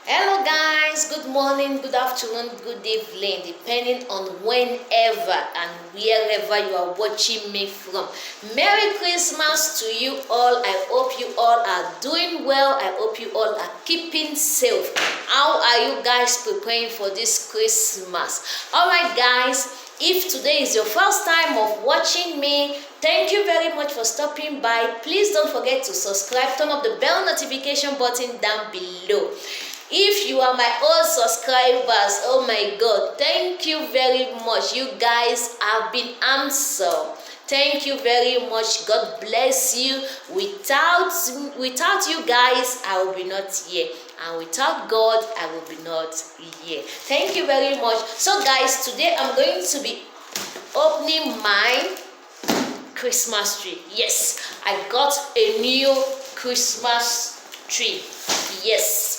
Hello guys, good morning, good afternoon, good evening, depending on whenever and wherever you are watching me from. Merry Christmas to you all. I hope you all are doing well. I hope you all are keeping safe. How are you guys preparing for this Christmas? Alright guys, if today is your first time of watching me, thank you very much for stopping by. Please don't forget to subscribe, turn on the bell notification button down below. If you are my old subscribers, oh my god, thank you very much. You guys have been answered. Thank you very much. God bless you. Without you guys, I will be not here. And without God, I will be not here. Thank you very much. So guys, today I'm going to be opening my Christmas tree. Yes, I got a new Christmas tree. Yes.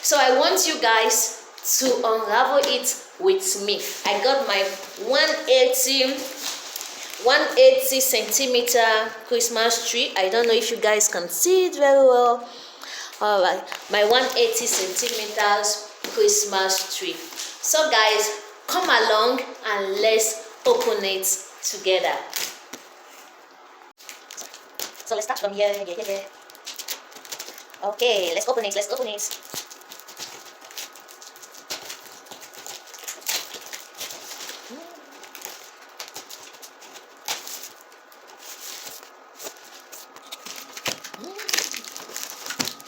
So I want you guys to unravel it with me. I got my 180 centimeter Christmas tree. I don't know if you guys can see it very well. All right, my 180 centimeters Christmas tree. So guys, come along and let's open it together. So let's start from here. Yeah. Okay, let's open it.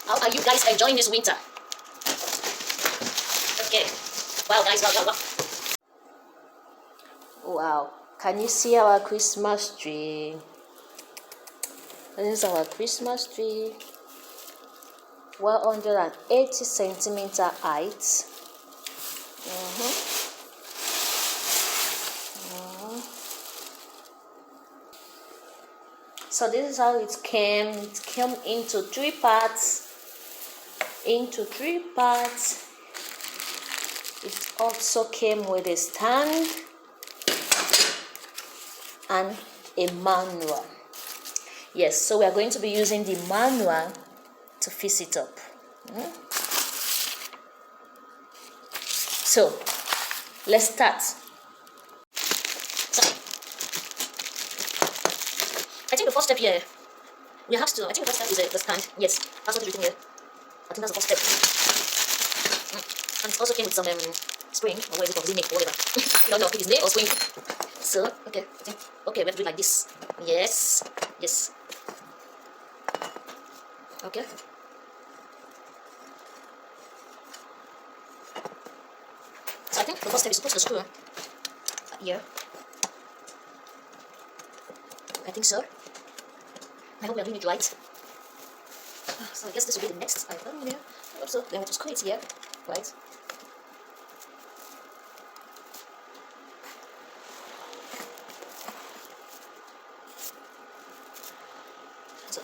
How are you guys enjoying this winter? Okay. Wow, guys, wow. Wow. Can you see our Christmas tree? This is our Christmas tree. 180 centimeter height. So this is how it came. It came into three parts. It also came with a stand and a manual. Yes, so we are going to be using the manual to fix it up. So let's start. So I think the first step here, I think the first step is the stand. Yes, that's what we're doing here. I think that's the first step. And it also came with some spring, or what is it called? Zinc, or whatever. I don't know if it's nail or spring. So, okay, we have to do it like this. Yes. Okay. So I think the first step is to put the screw here. I think so. I hope we are doing it right. So I guess this will be the next item here. I hope so. Then we have to screw it here, right? So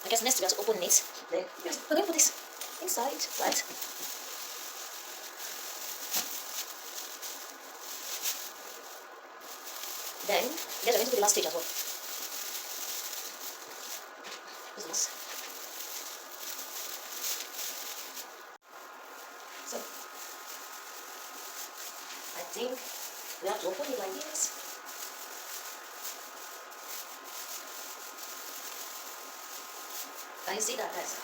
I guess next we have to open it. Then we're going to put this inside, right? Then I guess we're going to put the last stage as well. This. So I think we have to open it like this. Can you see that, guys?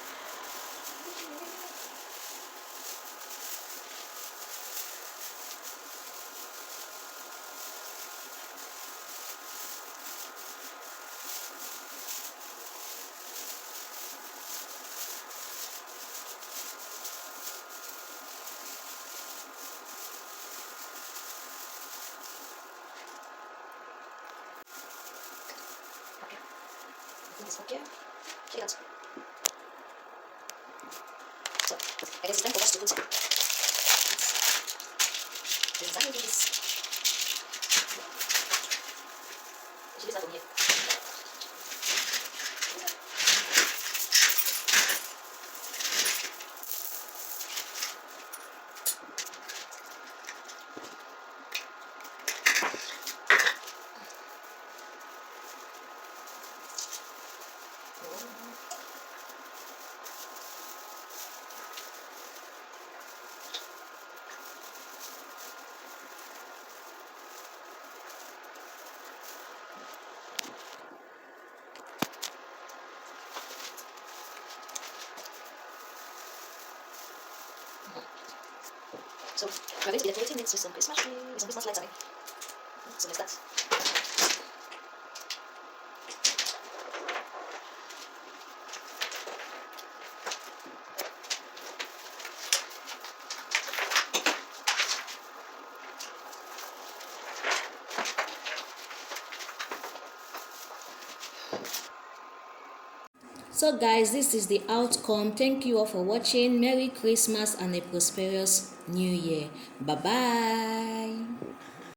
Okay. This one here. Okay, that's. So I guess it's time for us to put design this. She is that one here. So we're going to be decorating it with some Christmas trees, with some Christmas lights on it. So let's start. So guys, this is the outcome. Thank you all for watching. Merry Christmas and a prosperous new year. Bye bye.